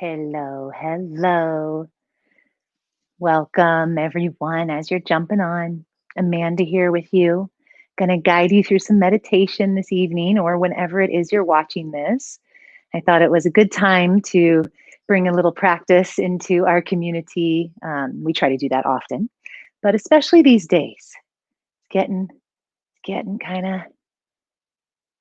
Hello, hello. Welcome, everyone. As you're jumping on, Amanda here with you. Going to guide you through some meditation this evening or whenever it is you're watching this. I thought it was a good time to bring a little practice into our community. We try to do that often, but especially these days, getting kind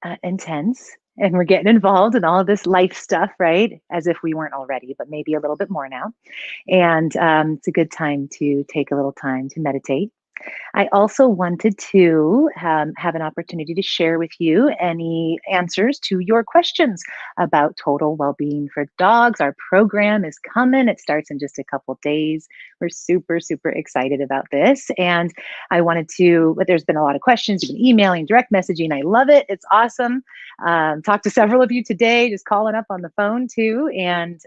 of intense. And we're getting involved in all of this life stuff, right? As if we weren't already, but maybe a little bit more now. And it's a good time to take a little time to meditate. I also wanted to have an opportunity to share with you any answers to your questions about total well-being for dogs. Our program is coming. It starts in just a couple days. We're super, super excited about this. And I wanted to, but there's been a lot of questions. You've been emailing, direct messaging. I love it. It's awesome. Talked to several of you today, just calling up on the phone too. And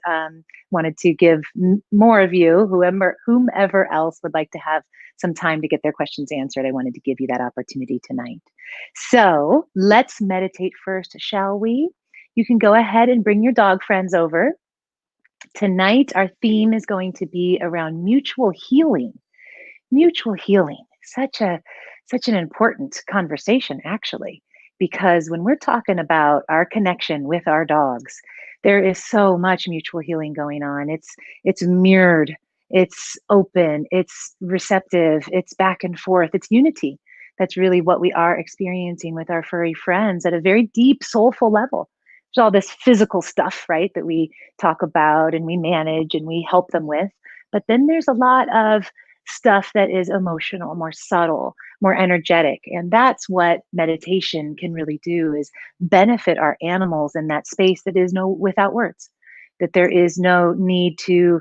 wanted to give more of you, whomever else would like to have some time to get their questions answered. I wanted to give you that opportunity tonight. So let's meditate first, shall we? You can go ahead and bring your dog friends over. Tonight, our theme is going to be around mutual healing. Mutual healing, such an important conversation, actually, because when we're talking about our connection with our dogs, there is so much mutual healing going on. It's mirrored, it's open, it's receptive, it's back and forth, it's unity. That's really what we are experiencing with our furry friends at a very deep, soulful level. There's all this physical stuff, right, that we talk about and we manage and we help them with. But then there's a lot of stuff that is emotional, more subtle, more energetic. And that's what meditation can really do is benefit our animals in that space that is no without words. That there is no need to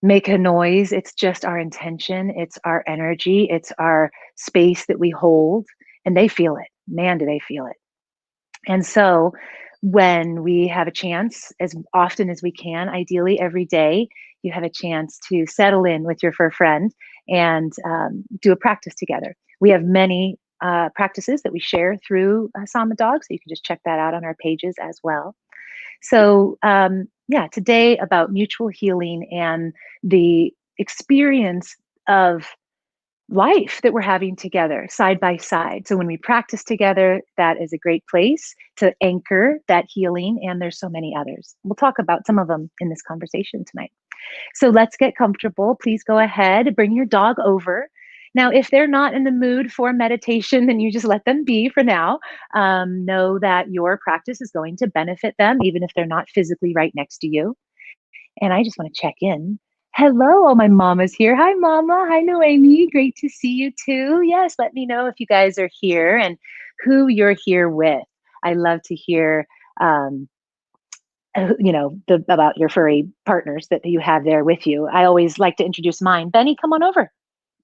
make a noise. It's just our intention, it's our energy, it's our space that we hold, and they feel it. Man, do they feel it. And so when we have a chance, as often as we can, ideally every day, you have a chance to settle in with your fur friend and do a practice together. We have many practices that we share through Sama Dog, so you can just check that out on our pages as well. So, yeah, today about mutual healing and the experience of life that we're having together side by side. So when we practice together, that is a great place to anchor that healing. And there's so many others. We'll talk about some of them in this conversation tonight. So let's get comfortable. Please go ahead, bring your dog over. Now, if they're not in the mood for meditation, then you just let them be for now. Know that your practice is going to benefit them, even if they're not physically right next to you. And I just want to check in. Hello, oh, my mama's here. Hi, mama. Hi, Noemi. Great to see you too. Yes, let me know if you guys are here and who you're here with. I love to hear, um, about your furry partners that you have there with you. I always like to introduce mine. Benny, come on over.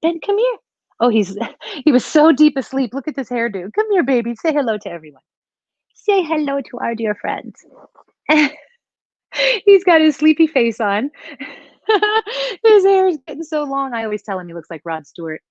Ben, come here. Oh, he was so deep asleep. Look at this hairdo. Come here, baby. Say hello to everyone. Say hello to our dear friends. He's got his sleepy face on. His hair is getting so long. I always tell him he looks like Rod Stewart.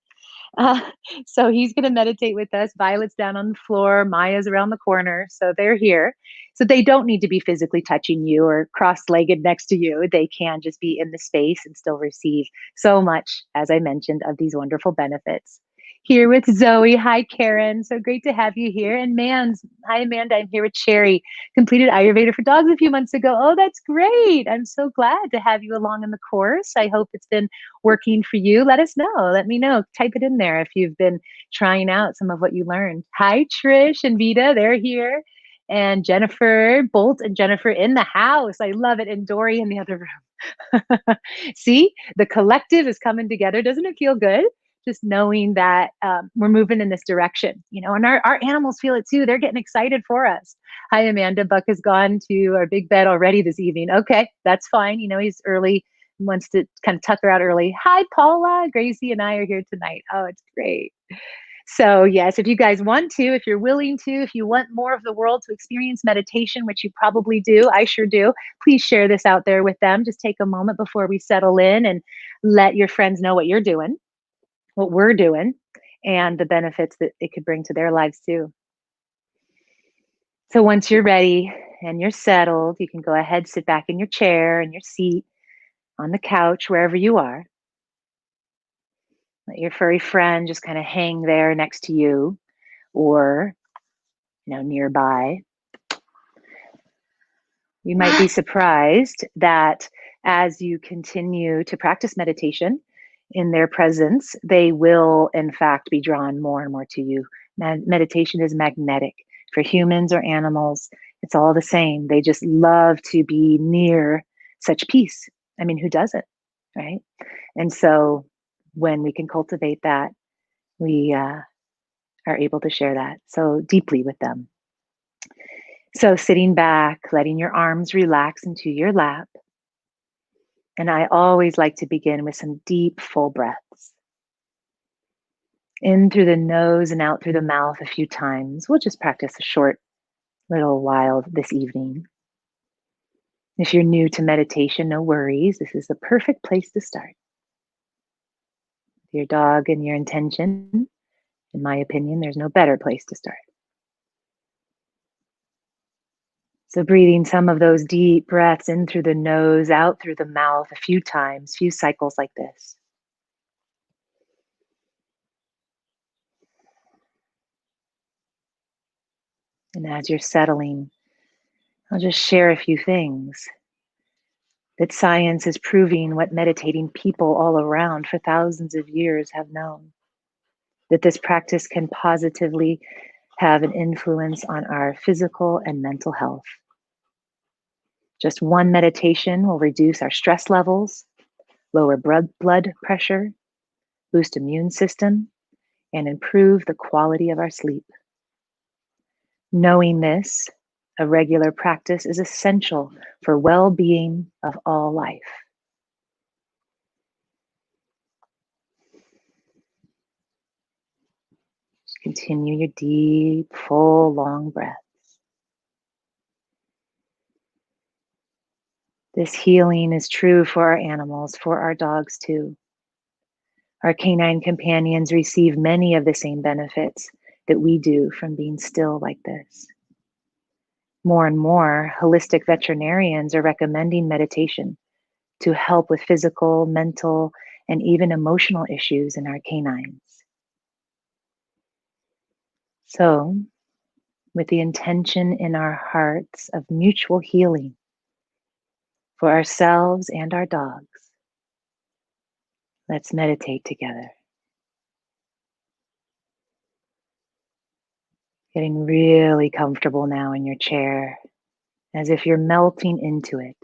Uh, so he's going to meditate with us. Violet's down on the floor. Maya's around the corner. So they're here. So they don't need to be physically touching you or cross-legged next to you. They can just be in the space and still receive so much, as I mentioned, of these wonderful benefits. Here with Zoe. Hi, Karen. So great to have you here. And Mans. Hi, Amanda. I'm here with Sherry. Completed Ayurveda for dogs a few months ago. Oh, that's great. I'm so glad to have you along in the course. I hope it's been working for you. Let us know. Let me know. Type it in there if you've been trying out some of what you learned. Hi, Trish and Vita. They're here. And Jennifer, Bolt and Jennifer in the house. I love it. And Dory in the other room. See, the collective is coming together. Doesn't it feel good? Just knowing that we're moving in this direction, and our animals feel it too. They're getting excited for us. Hi, Amanda. Buck has gone to our big bed already this evening. Okay, that's fine. He's early, wants to kind of tuck her out early. Hi, Paula. Gracie and I are here tonight. Oh, it's great. So yes, if you guys want to, if you're willing to, if you want more of the world to experience meditation, which you probably do, I sure do, please share this out there with them. Just take a moment before we settle in and let your friends know what you're doing, what we're doing, and the benefits that it could bring to their lives too. So once you're ready and you're settled, you can go ahead, sit back in your chair, in your seat, on the couch, wherever you are. Let your furry friend just kind of hang there next to you or, nearby. You might be surprised that as you continue to practice meditation in their presence, they will, in fact, be drawn more and more to you. Meditation is magnetic for humans or animals. It's all the same. They just love to be near such peace. I mean, who doesn't, right? And so when we can cultivate that, we are able to share that so deeply with them. So sitting back, letting your arms relax into your lap. And I always like to begin with some deep, full breaths. In through the nose and out through the mouth a few times. We'll just practice a short little while this evening. If you're new to meditation, no worries. This is the perfect place to start. Your dog and your intention, in my opinion, there's no better place to start. So breathing some of those deep breaths in through the nose, out through the mouth a few times, few cycles like this. And as you're settling, I'll just share a few things that science is proving what meditating people all around for thousands of years have known. That this practice can positively have an influence on our physical and mental health. Just one meditation will reduce our stress levels, lower blood pressure, boost immune system, and improve the quality of our sleep. Knowing this, a regular practice is essential for well-being of all life. Just continue your deep, full, long breaths. This healing is true for our animals, for our dogs too. Our canine companions receive many of the same benefits that we do from being still like this. More and more, holistic veterinarians are recommending meditation to help with physical, mental, and even emotional issues in our canines. So, with the intention in our hearts of mutual healing for ourselves and our dogs, let's meditate together. Getting really comfortable now in your chair, as if you're melting into it.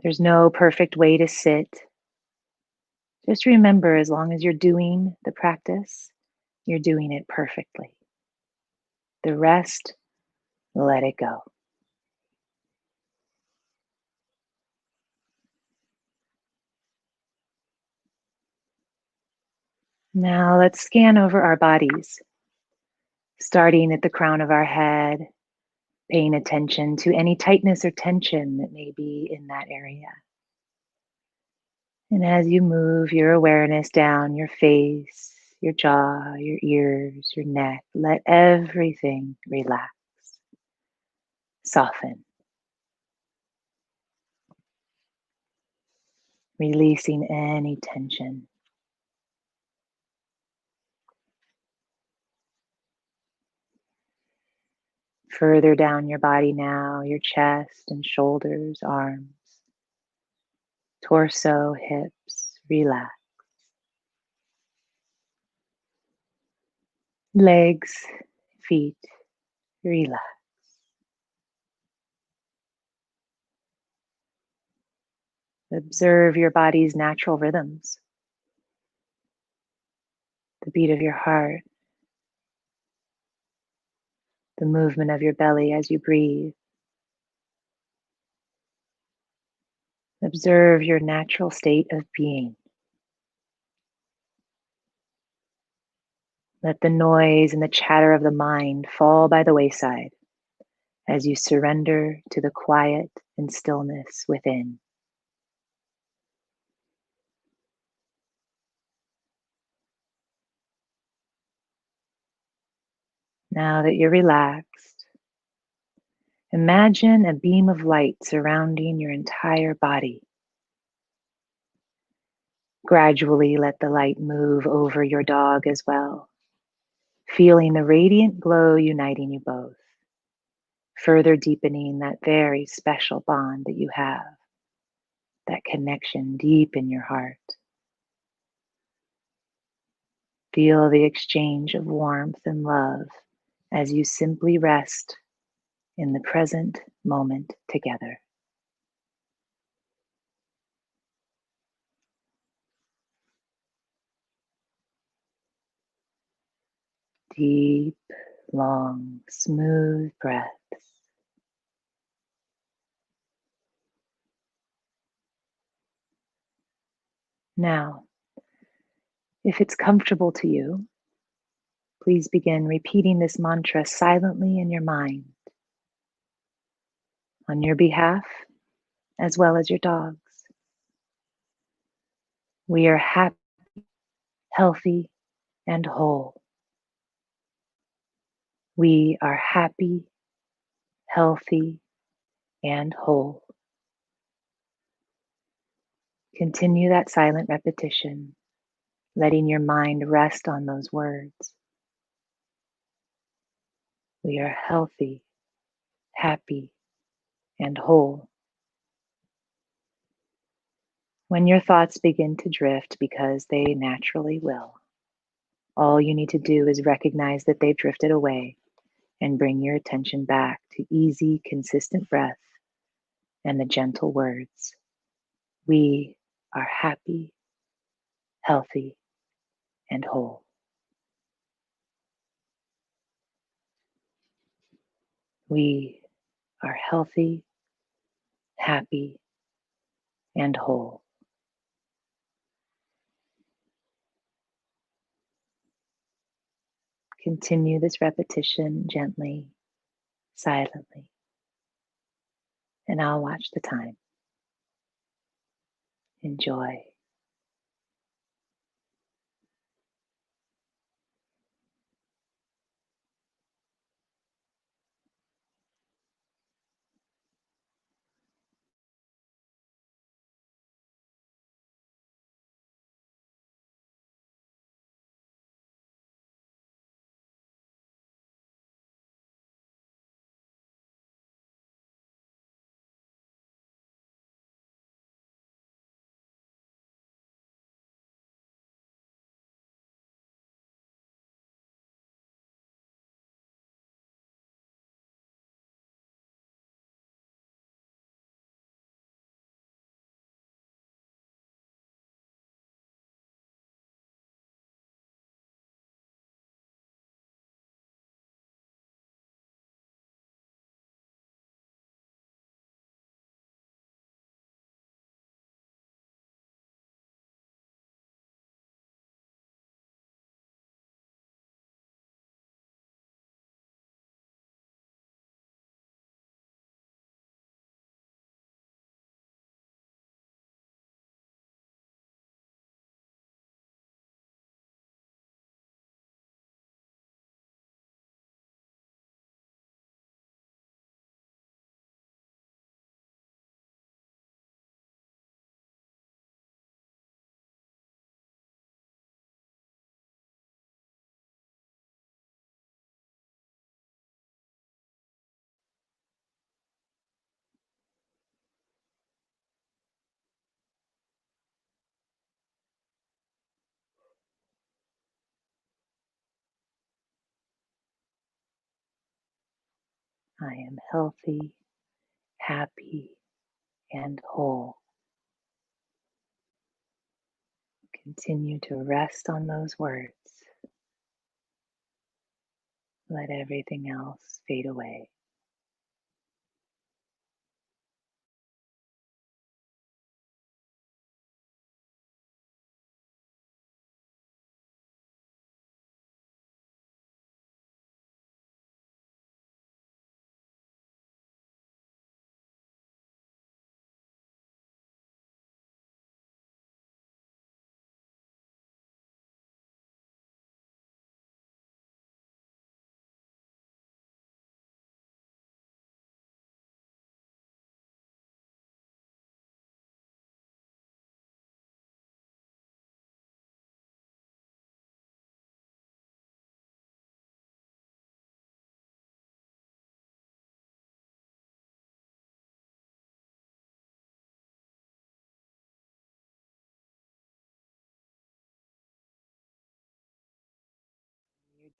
There's no perfect way to sit. Just remember, as long as you're doing the practice, you're doing it perfectly. The rest, let it go. Now let's scan over our bodies, starting at the crown of our head, paying attention to any tightness or tension that may be in that area. And as you move your awareness down your face, your jaw, your ears, your neck, let everything relax, soften, releasing any tension. Further down your body now, your chest and shoulders, arms, torso, hips, relax. Legs, feet, relax. Observe your body's natural rhythms, the beat of your heart, the movement of your belly as you breathe. Observe your natural state of being. Let the noise and the chatter of the mind fall by the wayside as you surrender to the quiet and stillness within. Now that you're relaxed, imagine a beam of light surrounding your entire body. Gradually let the light move over your dog as well, feeling the radiant glow uniting you both, further deepening that very special bond that you have, that connection deep in your heart. Feel the exchange of warmth and love as you simply rest in the present moment together. Deep, long, smooth breaths. Now, if it's comfortable to you, please begin repeating this mantra silently in your mind on your behalf as well as your dog's. We are happy, healthy, and whole. We are happy, healthy, and whole. Continue that silent repetition, letting your mind rest on those words. We are healthy, happy, and whole. When your thoughts begin to drift, because they naturally will, all you need to do is recognize that they've drifted away and bring your attention back to easy, consistent breath and the gentle words. We are happy, healthy, and whole. We are healthy, happy, and whole. Continue this repetition gently, silently, and I'll watch the time. Enjoy. I am healthy, happy, and whole. Continue to rest on those words. Let everything else fade away.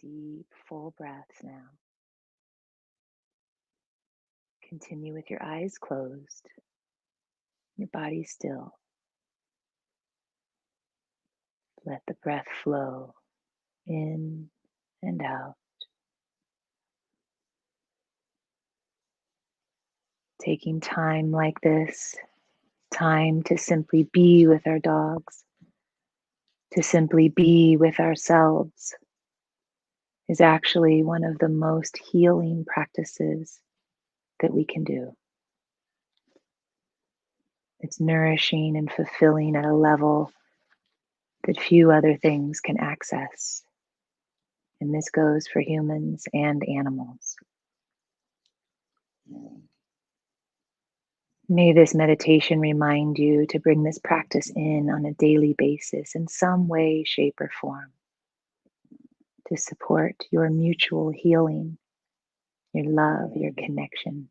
Deep, full breaths now. Continue with your eyes closed, your body still. Let the breath flow in and out. Taking time like this, time to simply be with our dogs, to simply be with ourselves, is actually one of the most healing practices that we can do. It's nourishing and fulfilling at a level that few other things can access. And this goes for humans and animals. May this meditation remind you to bring this practice in on a daily basis in some way, shape, or form to support your mutual healing, your love, your connection,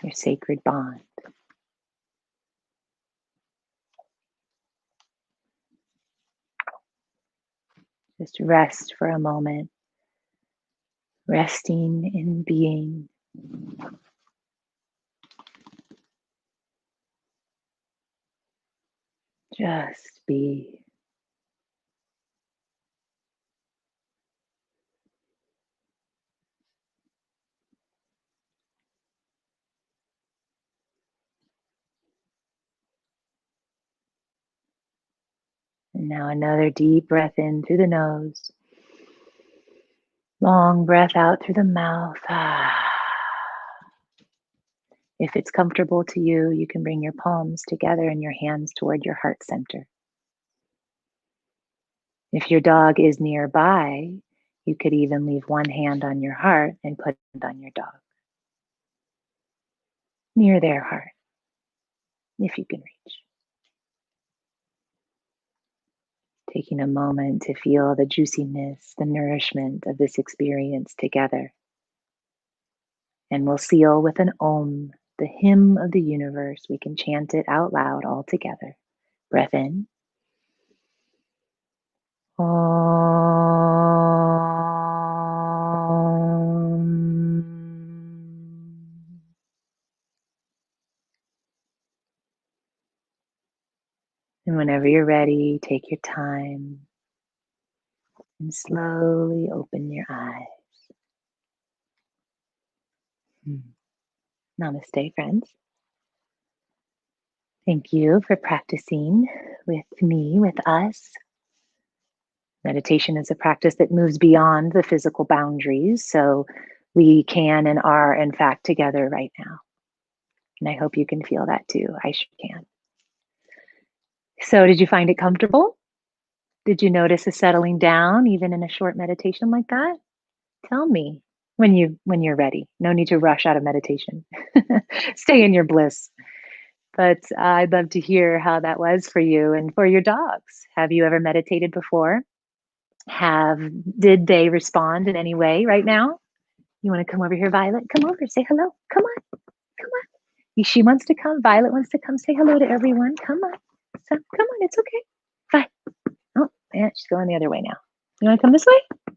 your sacred bond. Just rest for a moment, resting in being. Just be. And now another deep breath in through the nose. Long breath out through the mouth. If it's comfortable to you, you can bring your palms together and your hands toward your heart center. If your dog is nearby, you could even leave one hand on your heart and put it on your dog, near their heart, if you can reach. Taking a moment to feel the juiciness, the nourishment of this experience together. And we'll seal with an Om, the hymn of the universe. We can chant it out loud all together. Breath in. Om. And whenever you're ready, take your time and slowly open your eyes. Namaste, friends. Thank you for practicing with me, with us. Meditation is a practice that moves beyond the physical boundaries, so we can and are, in fact, together right now. And I hope you can feel that too. I sure can. So, did you find it comfortable? Did you notice a settling down even in a short meditation like that? Tell me when you're ready. No need to rush out of meditation. Stay in your bliss. But I'd love to hear how that was for you and for your dogs. Have you ever meditated before? Have Did they respond in any way right now? You want to come over here, Violet? Come over, say hello. Come on, come on. She wants to come. Violet wants to come say hello to everyone. Come on. So, come on, it's okay. Bye. Oh, yeah, she's going the other way now. You want to come this way?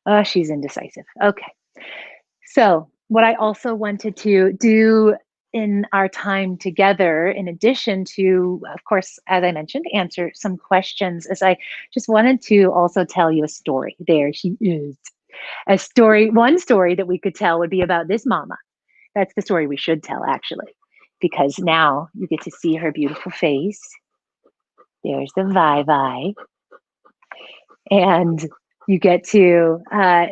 Oh, she's indecisive. Okay. So, what I also wanted to do in our time together, in addition to, of course, as I mentioned, answer some questions, is I just wanted to also tell you a story. There she is. A story, one story that we could tell would be about this mama. That's the story we should tell, actually, because now you get to see her beautiful face. There's the Vi. And you get to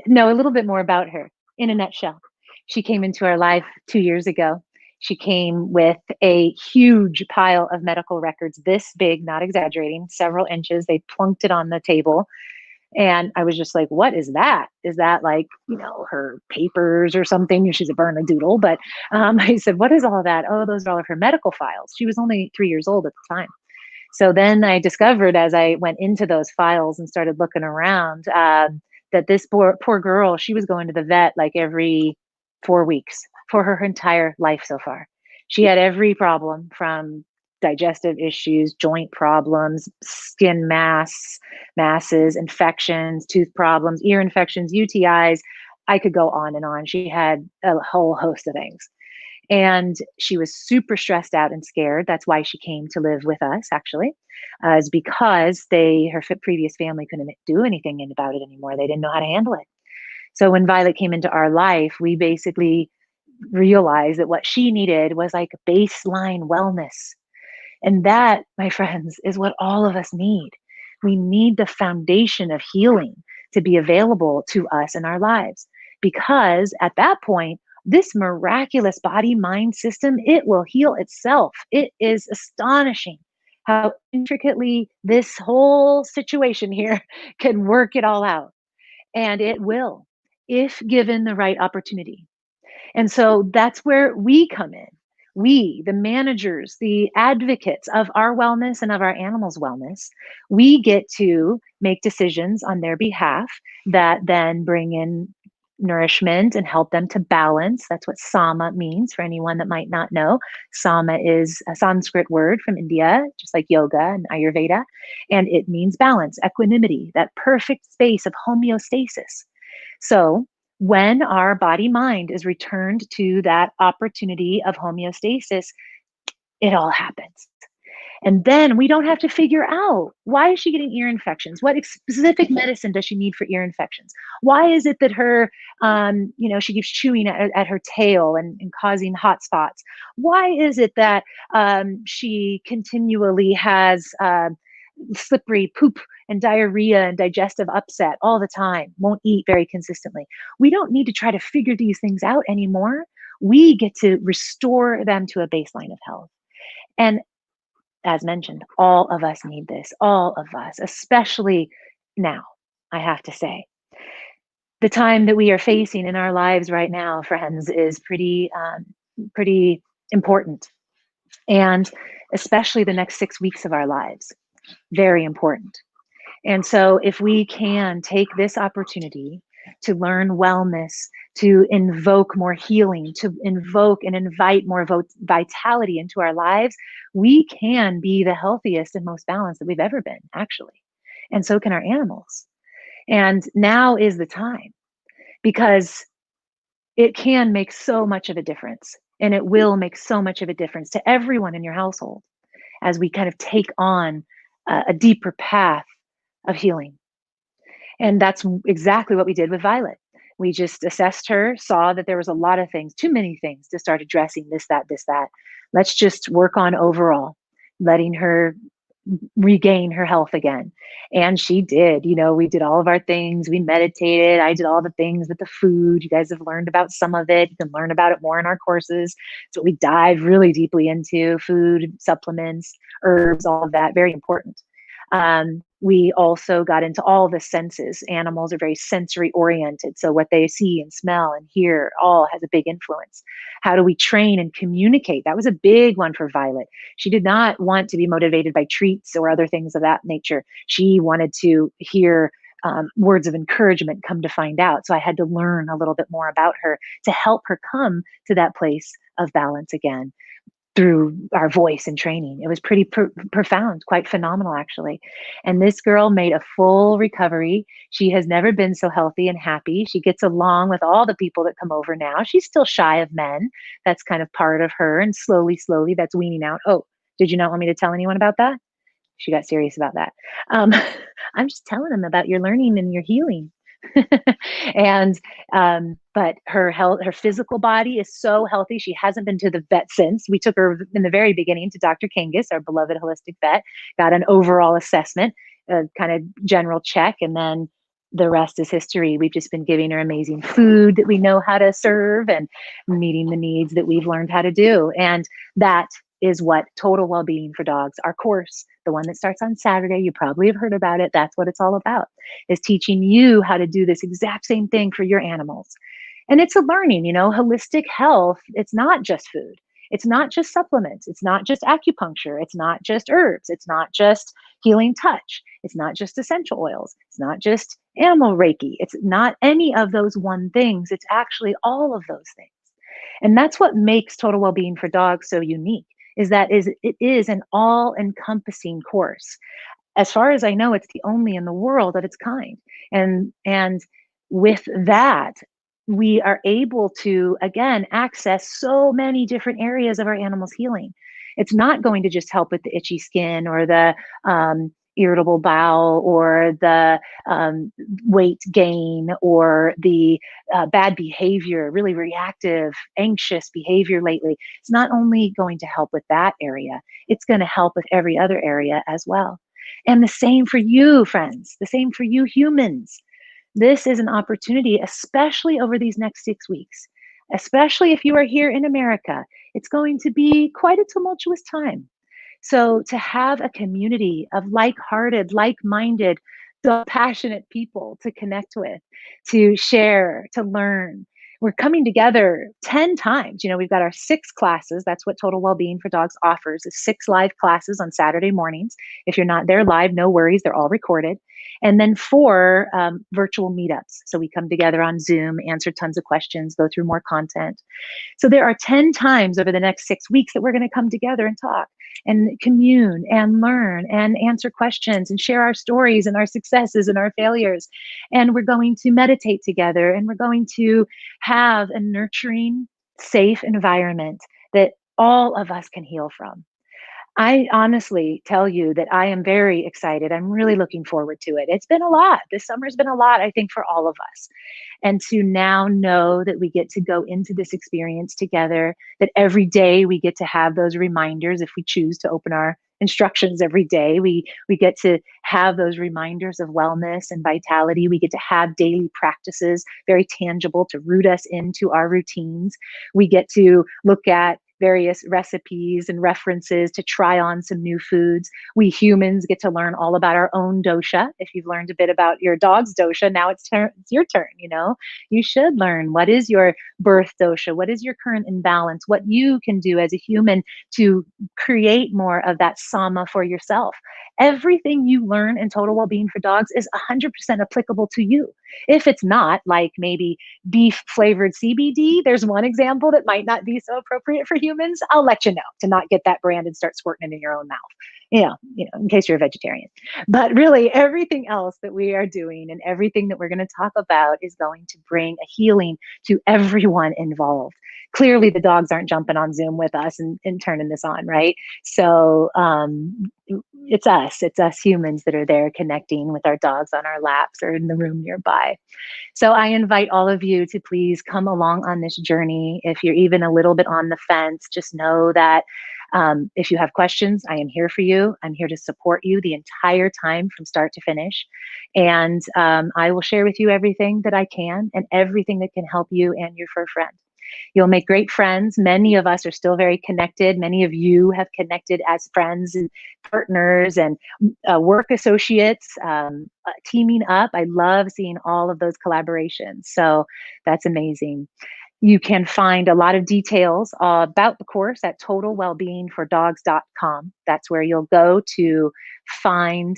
know a little bit more about her in a nutshell. She came into our life 2 years ago. She came with a huge pile of medical records, this big, not exaggerating, several inches. They plunked it on the table. And I was just like, what is that? Is that like, her papers or something? She's a Bernedoodle. But I said, what is all that? Oh, those are all of her medical files. She was only 3 years old at the time. So then I discovered as I went into those files and started looking around that this poor girl, she was going to the vet like every 4 weeks for her entire life so far. She had every problem from digestive issues, joint problems, skin masses, infections, tooth problems, ear infections, UTIs. I could go on and on. She had a whole host of things. And she was super stressed out and scared. That's why she came to live with us, actually, is because her previous family couldn't do anything about it anymore. They didn't know how to handle it. So when Violet came into our life, we basically realized that what she needed was like baseline wellness. And that, my friends, is what all of us need. We need the foundation of healing to be available to us in our lives. Because at that point, this miraculous body mind system, it will heal itself. It is astonishing how intricately this whole situation here can work it all out. And it will, if given the right opportunity. And so that's where we come in. We, the managers, the advocates of our wellness and of our animals' wellness, we get to make decisions on their behalf that then bring in nourishment and help them to balance. That's what sama means for anyone that might not know. Sama is a Sanskrit word from India, just like yoga and Ayurveda, and it means balance, equanimity, that perfect space of homeostasis. So when our body mind is returned to that opportunity of homeostasis, it all happens. And then we don't have to figure out, why is she getting ear infections? What specific medicine does she need for ear infections? Why is it that she keeps chewing at her tail and causing hot spots? Why is it that she continually has slippery poop and diarrhea and digestive upset all the time, won't eat very consistently? We don't need to try to figure these things out anymore. We get to restore them to a baseline of health. And as mentioned, all of us need this, all of us, especially now, I have to say. The time that we are facing in our lives right now, friends, is pretty important. And especially the next 6 weeks of our lives, very important. And so if we can take this opportunity to learn wellness, to invoke more healing, to invoke and invite more vitality into our lives, we can be the healthiest and most balanced that we've ever been, actually. And so can our animals. And now is the time, because it can make so much of a difference, and it will make so much of a difference to everyone in your household as we kind of take on a deeper path of healing. And that's exactly what we did with Violet. We just assessed her, saw that there was a lot of things, too many things to start addressing, this, that, this, that. Let's just work on overall, letting her regain her health again. And she did. We did all of our things. We meditated. I did all the things with the food. You guys have learned about some of it. You can learn about it more in our courses. So we dive really deeply into food, supplements, herbs, all of that. Very important. We also got into all the senses. Animals are very sensory oriented. So what they see and smell and hear all has a big influence. How do we train and communicate? That was a big one for Violet. She did not want to be motivated by treats or other things of that nature. She wanted to hear words of encouragement, come to find out. So I had to learn a little bit more about her to help her come to that place of balance again through our voice and training. It was pretty profound, quite phenomenal, actually. And this girl made a full recovery. She has never been so healthy and happy. She gets along with all the people that come over now. She's still shy of men. That's kind of part of her. And slowly, slowly, that's weaning out. Oh, did you not want me to tell anyone about that? She got serious about that. Um, I'm just telling them about your learning and your healing. And but her physical body is so healthy. She hasn't been to the vet since. We took her in the very beginning to Dr. Kangas, our beloved holistic vet, got an overall assessment, a kind of general check, and then the rest is history. We've just been giving her amazing food that we know how to serve and meeting the needs that we've learned how to do. And that is what Total Wellbeing for Dogs, our course, the one that starts on Saturday, you probably have heard about it. That's what it's all about, is teaching you how to do this exact same thing for your animals. And it's a learning, holistic health. It's not just food. It's not just supplements. It's not just acupuncture. It's not just herbs. It's not just healing touch. It's not just essential oils. It's not just animal Reiki. It's not any of those one things. It's actually all of those things. And that's what makes Total Wellbeing for Dogs so unique, is that it is an all-encompassing course. As far as I know, it's the only in the world of its kind. And with that, we are able to again access so many different areas of our animal's healing. It's not going to just help with the itchy skin or the irritable bowel or the weight gain or the bad behavior, really reactive, anxious behavior lately. It's not only going to help with that area, it's going to help with every other area as well. And the same for you, friends, the same for you, humans. This is an opportunity, especially over these next 6 weeks, especially if you are here in America. It's going to be quite a tumultuous time. So, to have a community of like hearted, like minded, passionate people to connect with, to share, to learn. We're coming together 10 times. We've got our 6 classes. That's what Total Wellbeing for Dogs offers, is 6 live classes on Saturday mornings. If you're not there live, no worries. They're all recorded. And then 4 virtual meetups. So we come together on Zoom, answer tons of questions, go through more content. So there are 10 times over the next 6 weeks that we're going to come together and talk and commune and learn and answer questions and share our stories and our successes and our failures. And we're going to meditate together, and we're going to have a nurturing, safe environment that all of us can heal from. I honestly tell you that I am very excited. I'm really looking forward to it. It's been a lot. This summer's been a lot, I think, for all of us. And to now know that we get to go into this experience together, that every day we get to have those reminders if we choose to open our instructions every day. We get to have those reminders of wellness and vitality. We get to have daily practices, very tangible, to root us into our routines. We get to look at various recipes and references to try on some new foods. We humans get to learn all about our own dosha. If you've learned a bit about your dog's dosha, now it's your turn. You should learn, what is your birth dosha? What is your current imbalance? What you can do as a human to create more of that sama for yourself. Everything you learn in Total Wellbeing for Dogs is 100% applicable to you. If it's not, like maybe beef flavored CBD, there's one example that might not be so appropriate for humans. I'll let you know to not get that brand and start squirting it in your own mouth, in case you're a vegetarian. But really, everything else that we are doing and everything that we're going to talk about is going to bring a healing to everyone involved. Clearly, the dogs aren't jumping on Zoom with us and turning this on, right? So it's us humans that are there connecting with our dogs on our laps or in the room nearby. So I invite all of you to please come along on this journey. If you're even a little bit on the fence, just know that if you have questions, I am here for you. I'm here to support you the entire time from start to finish. And I will share with you everything that I can and everything that can help you and your fur friend. You'll make great friends. Many of us are still very connected. Many of you have connected as friends and partners and work associates, teaming up. I love seeing all of those collaborations. So that's amazing. You can find a lot of details about the course at totalwellbeingfordogs.com. That's where you'll go to find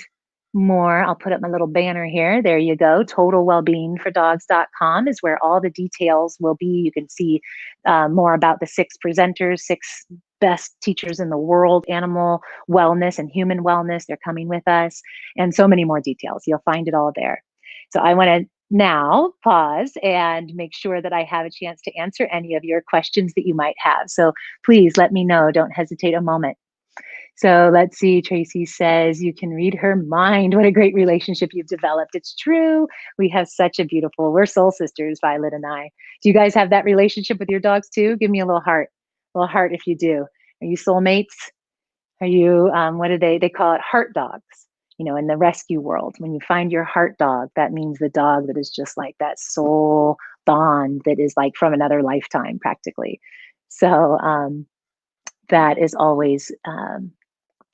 more. I'll put up my little banner here. There you go. Totalwellbeingfordogs.com is where all the details will be. You can see more about the 6 presenters, 6 best teachers in the world, animal wellness and human wellness. They're coming with us, and so many more details. You'll find it all there. So I want to now pause and make sure that I have a chance to answer any of your questions that you might have. So please let me know. Don't hesitate a moment. So let's see. Tracy says, you can read her mind. What a great relationship you've developed. It's true. We have we're soul sisters, Violet and I. Do you guys have that relationship with your dogs too? Give me a little heart if you do. Are you soulmates? Are you, what do they call it? Heart dogs. In the rescue world, when you find your heart dog, that means the dog that is just like that soul bond that is like from another lifetime practically. So that is always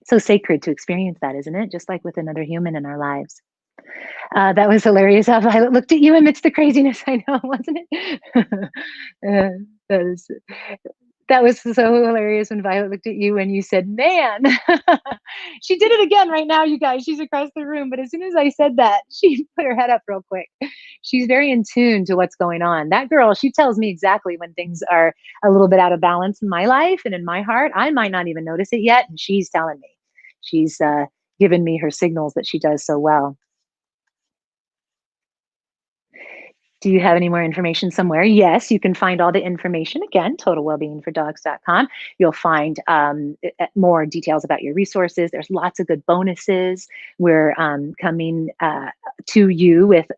so sacred to experience that, isn't it? Just like with another human in our lives. That was hilarious how Violet looked at you amidst the craziness. I know, wasn't it? That That was so hilarious when Violet looked at you and you said, "Man." She did it again right now, you guys. She's across the room, but as soon as I said that, she put her head up real quick. She's very in tune to what's going on. That girl, she tells me exactly when things are a little bit out of balance in my life and in my heart. I might not even notice it yet, and she's telling me. She's given me her signals that she does so well. Do you have any more information somewhere? Yes, you can find all the information again, totalwellbeingfordogs.com. You'll find more details about your resources. There's lots of good bonuses. We're coming to you with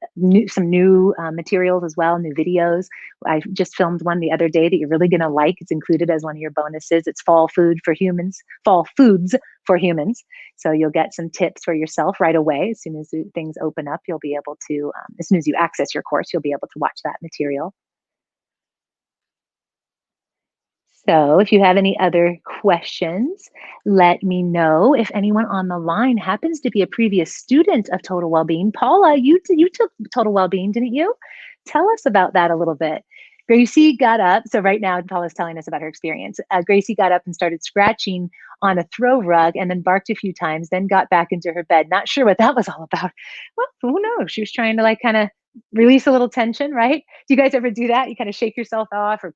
some new materials as well, new videos. I just filmed one the other day that you're really going to like. It's included as one of your bonuses. It's fall food for humans, fall foods for humans. So you'll get some tips for yourself right away. As soon as things open up, you'll be able to, as soon as you access your course, you'll be able to watch that material. So if you have any other questions, let me know. If anyone on the line happens to be a previous student of Total Wellbeing, Paula, you took Total Wellbeing, didn't you? Tell us about that a little bit. Gracie got up. So right now, Paula's telling us about her experience. Gracie got up and started scratching on a throw rug and then barked a few times, then got back into her bed. Not sure what that was all about. Well, who knows? She was trying to like kind of release a little tension, right? Do you guys ever do that? You kind of shake yourself off, or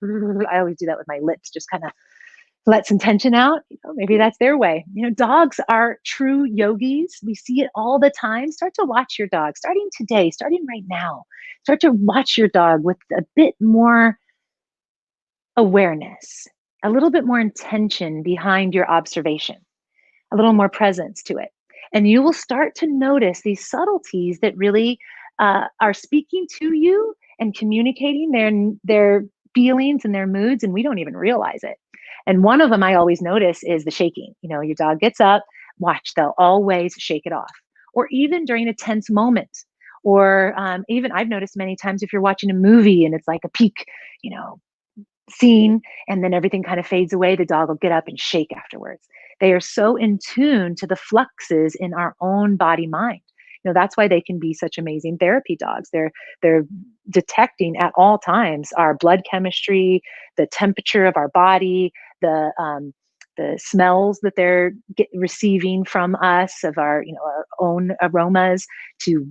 I always do that with my lips, just kind of let some tension out. Maybe that's their way. Dogs are true yogis. We see it all the time. Start to watch your dog starting today, starting right now. Start to watch your dog with a bit more awareness, a little bit more intention behind your observation, a little more presence to it. And you will start to notice these subtleties that really are speaking to you and communicating their feelings and their moods, and we don't even realize it. And one of them I always notice is the shaking. Your dog gets up, watch, they'll always shake it off. Or even during a tense moment. Or even I've noticed many times if you're watching a movie and it's like a peak, you know, scene, and then everything kind of fades away, the dog will get up and shake afterwards. They are so in tune to the fluxes in our own body mind. That's why they can be such amazing therapy dogs. They're detecting at all times our blood chemistry, the temperature of our body, the smells that they're receiving from us, of our own aromas, to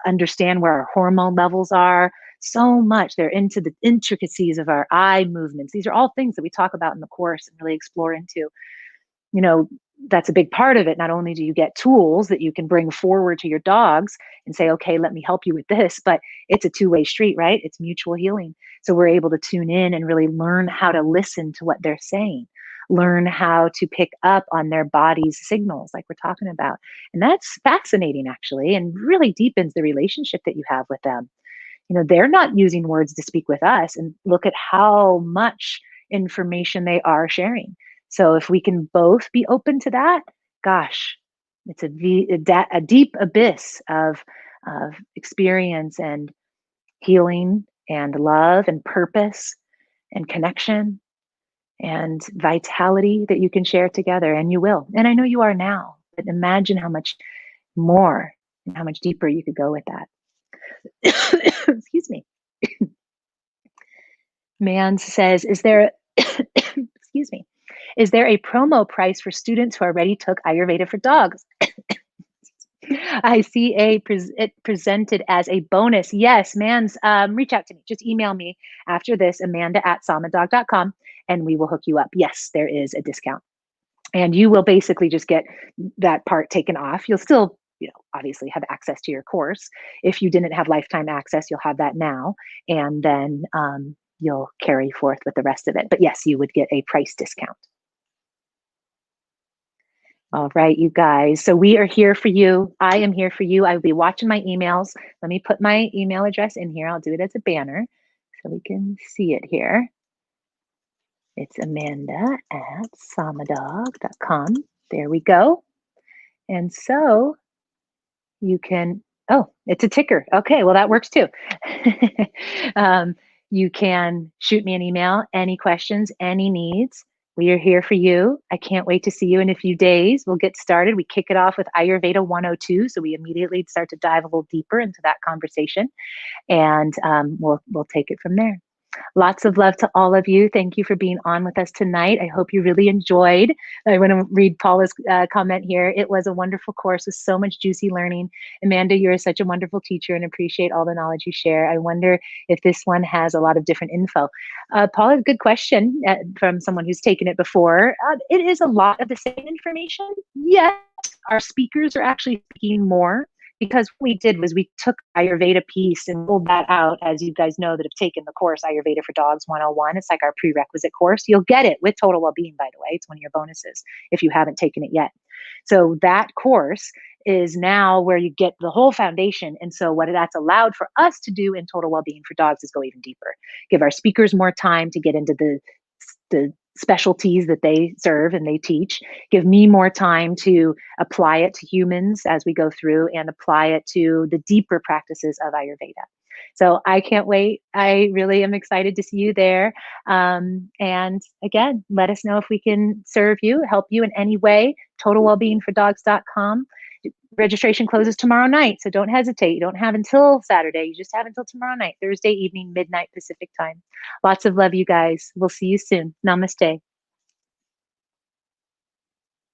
understand where our hormone levels are. So much. They're into the intricacies of our eye movements. These are all things that we talk about in the course and really explore into. you know, that's a big part of it. Not only do you get tools that you can bring forward to your dogs and say, okay, let me help you with this, but it's a two-way street, right? It's mutual healing. So we're able to tune in and really learn how to listen to what they're saying, learn how to pick up on their body's signals, like we're talking about. And that's fascinating, actually, and really deepens the relationship that you have with them. They're not using words to speak with us, and look at how much information they are sharing. So if we can both be open to that, gosh, it's a deep abyss of experience and healing and love and purpose and connection and vitality that you can share together, and you will. And I know you are now, but imagine how much more and how much deeper you could go with that. Excuse me. Mans says, is there, excuse me, is there a promo price for students who already took Ayurveda for Dogs? I see it presented as a bonus. Yes, Mans, reach out to me. Just email me after this, amanda@samadog.com, and we will hook you up. Yes, there is a discount. And you will basically just get that part taken off. You'll still, obviously have access to your course. If you didn't have lifetime access, you'll have that now. And then you'll carry forth with the rest of it. But yes, you would get a price discount. All right, you guys. So we are here for you. I am here for you. I will be watching my emails. Let me put my email address in here. I'll do it as a banner so we can see it here. It's amanda@samadog.com. There we go. And so you can, oh, it's a ticker. Okay, well, that works too. You can shoot me an email, any questions, any needs. We are here for you. I can't wait to see you in a few days. We'll get started. We kick it off with Ayurveda 102. So we immediately start to dive a little deeper into that conversation, and we'll take it from there. Lots of love to all of you. Thank you for being on with us tonight. I hope you really enjoyed. I want to read Paula's comment here. It was a wonderful course with so much juicy learning. Amanda, you're such a wonderful teacher and appreciate all the knowledge you share. I wonder if this one has a lot of different info. Paula, good question from someone who's taken it before. It is a lot of the same information. Yes, our speakers are actually speaking more, because what we did was we took Ayurveda piece and rolled that out. As you guys know that have taken the course Ayurveda for Dogs 101, it's like our prerequisite course. You'll get it with Total Wellbeing, by the way. It's one of your bonuses if you haven't taken it yet. So that course is now where you get the whole foundation. And so what that's allowed for us to do in Total Wellbeing for Dogs is go even deeper, give our speakers more time to get into the specialties that they serve and they teach, give me more time to apply it to humans as we go through and apply it to the deeper practices of Ayurveda. So I can't wait. I really am excited to see you there. And again, let us know if we can serve you, help you in any way. TotalWellbeingForDogs.com. Registration closes tomorrow night, so don't hesitate. You don't have until Saturday. You just have until tomorrow night, Thursday evening, midnight Pacific time. Lots of love, you guys. We'll see you soon. Namaste.